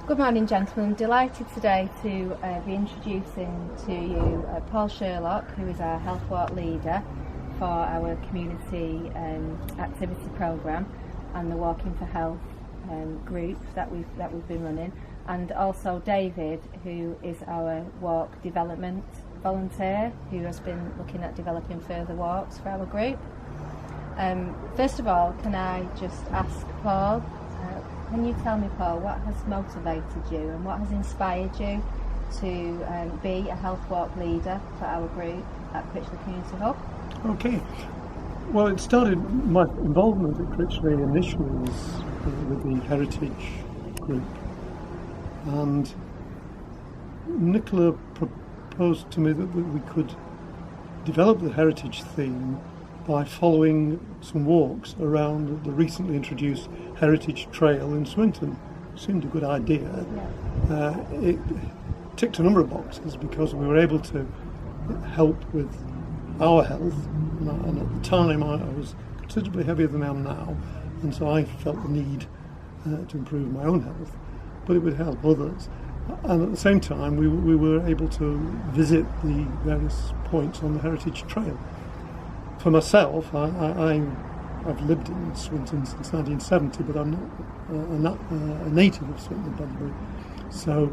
Good morning, gentlemen. Delighted today to be introducing to you Paul Sherlock, who is our Health Walk leader for our community activity programme and the Walking for Health group that we've been running, and also David, who is our walk development volunteer, who has been looking at developing further walks for our group. First of all, can I just ask Paul, can you tell me, Paul, what has motivated you and what has inspired you to be a health walk leader for our group at Critchley Community Hub? Okay. Well, it started, my involvement at Critchley initially was with the Heritage group. And Nicola proposed to me that we could develop the Heritage theme by following some walks around the recently introduced Heritage Trail in Swinton. Seemed a good idea. Yeah. It ticked a number of boxes because we were able to help with our health, and at the time I was considerably heavier than I am now, and so I felt the need to improve my own health, but it would help others. And at the same time we were able to visit the various points on the Heritage Trail. For myself, I've lived in Swinton since 1970, but I'm not a native of Swinton, by the way. So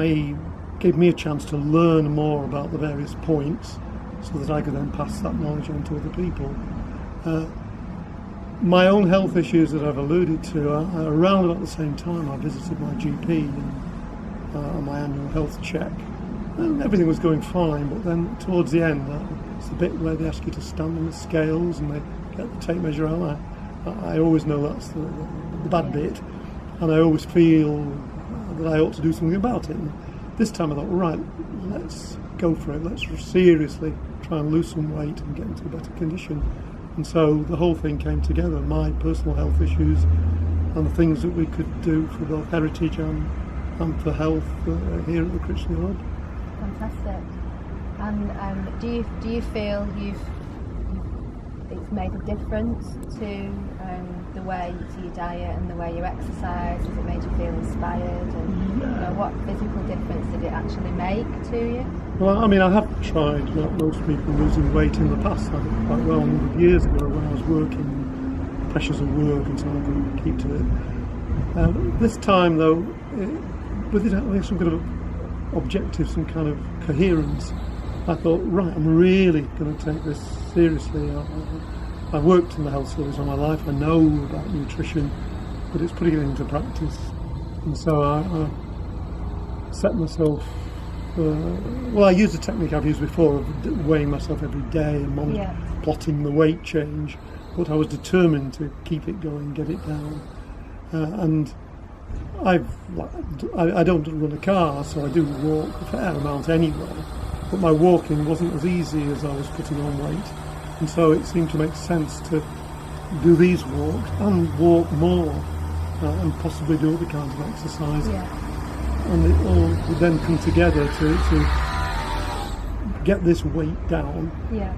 it gave me a chance to learn more about the various points so that I could then pass that knowledge on to other people. My own health issues that I've alluded to, around about the same time I visited my GP on my annual health check. And everything was going fine, but then towards the end, it's the bit where they ask you to stand on the scales and they get the tape measure out. I always know that's the bad bit, and I always feel that I ought to do something about it. And this time I thought, right, let's go for it. Let's seriously try and lose some weight and get into a better condition. And so the whole thing came together, my personal health issues and the things that we could do for both heritage and for health here at the Critchley Hub. Fantastic. And do you feel it's made a difference to the way to your diet and the way you exercise? Has it made you feel inspired? And what physical difference did it actually make to you? Well, I mean, I have tried, like most people, losing weight in the past. I did quite well a number of years ago when I was working, pressures of work, and so I couldn't keep to it. This time, though, with it having some kind of objective, some kind of coherence, I thought, right, I'm really going to take this seriously. I've worked in the health service all my life. I know about nutrition, but it's putting it into practice. And so I set myself. I used a technique I've used before of weighing myself every day and plotting the weight change, but I was determined to keep it going, get it down. And I don't run a car, so I do walk a fair amount anyway. But my walking wasn't as easy as I was putting on weight, and so it seemed to make sense to do these walks and walk more and possibly do other kinds of exercise. And it all would then come together to get this weight down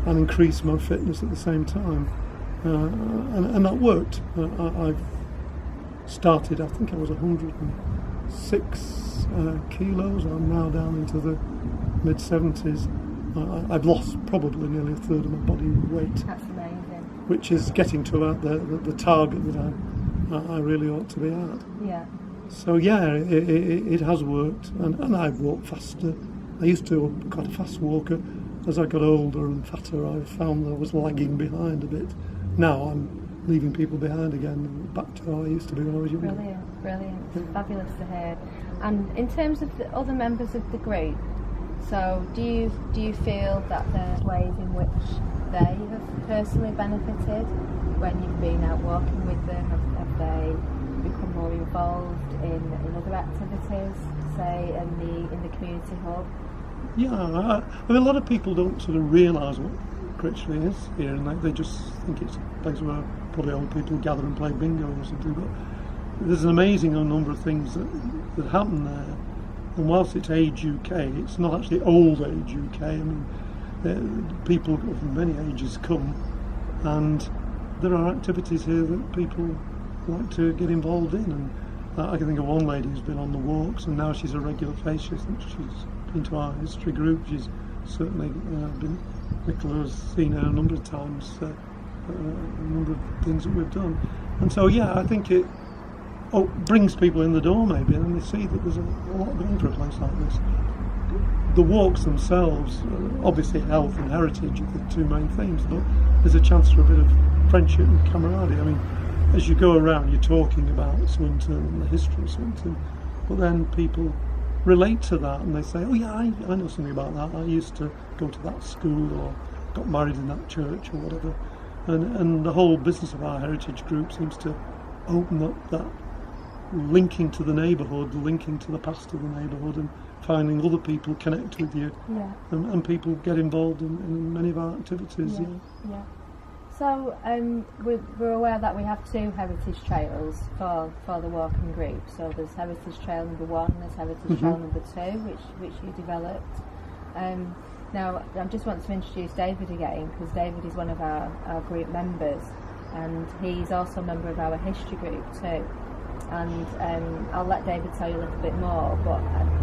and increase my fitness at the same time, and that worked. I've started, I think I was 106 kilos. I'm now down into the mid-70s. I've lost probably nearly a third of my body weight. That's amazing. Which is getting to about the target that I really ought to be at. Yeah. So it has worked, and I walk faster. I used to be quite a fast walker. As I got older and fatter, I found that I was lagging behind a bit. Now I'm leaving people behind again, back to how I used to be when I was younger. Brilliant. Fabulous to hear. And in terms of the other members of the group, so do you feel that there's ways in which they have personally benefited when you've been out walking with them? Have they become more involved in other activities, say in the community hub? Yeah, I mean, a lot of people don't sort of realise what Critchley is here, and they just think it's a place where probably old people gather and play bingo or something. But there's an amazing number of things that happen there. And whilst it's Age UK, it's not actually Old Age UK. I mean, people of many ages come, and there are activities here that people like to get involved in. And I can think of one lady who's been on the walks, and now she's a regular face. She's been to our history group. She's certainly been. Nicola has seen her a number of times. A number of things that we've done, and so yeah, I think it brings people in the door maybe, and they see that there's a lot going for a place like this. The walks themselves, obviously health and heritage are the two main themes, but there's a chance for a bit of friendship and camaraderie. I mean, as you go around, you're talking about Swinton and the history of Swinton, but then people relate to that and they say, oh yeah, I know something about that. I used to go to that school or got married in that church or whatever. And the whole business of our heritage group seems to open up that linking to the neighbourhood, linking to the past of the neighbourhood, and finding other people connect with you. Yeah. And people get involved in many of our activities. Yeah. Yeah. So we're aware that we have 2 heritage trails for the walking group. So there's Heritage Trail number 1, there's Heritage Trail number 2, which you developed. Now I just want to introduce David again, because David is one of our group members, and he's also a member of our history group too. And I'll let David tell you a little bit more, but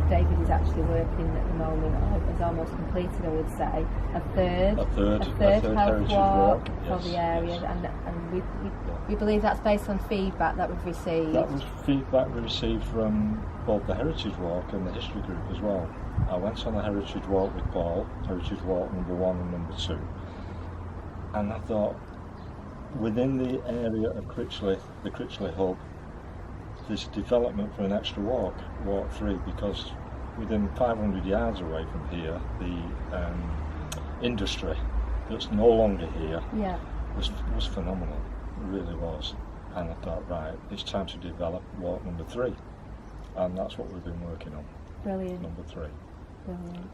David is actually working at the moment, or has almost completed, I would say, a third health walk for the area, and we believe that's based on feedback that we've received. That was feedback we received from both the Heritage Walk and the History Group as well. I went on the Heritage Walk with Paul, Heritage Walk number 1 and number 2, and I thought, within the area of Critchley, the Critchley hub, this development for an extra walk 3, because within 500 yards away from here, the industry that's no longer here was phenomenal. It really was. And I thought, right, it's time to develop walk number 3, and that's what we've been working on. Brilliant. Number 3. Brilliant.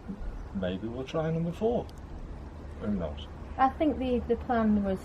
Maybe we'll try number 4. Who knows? I think the plan was,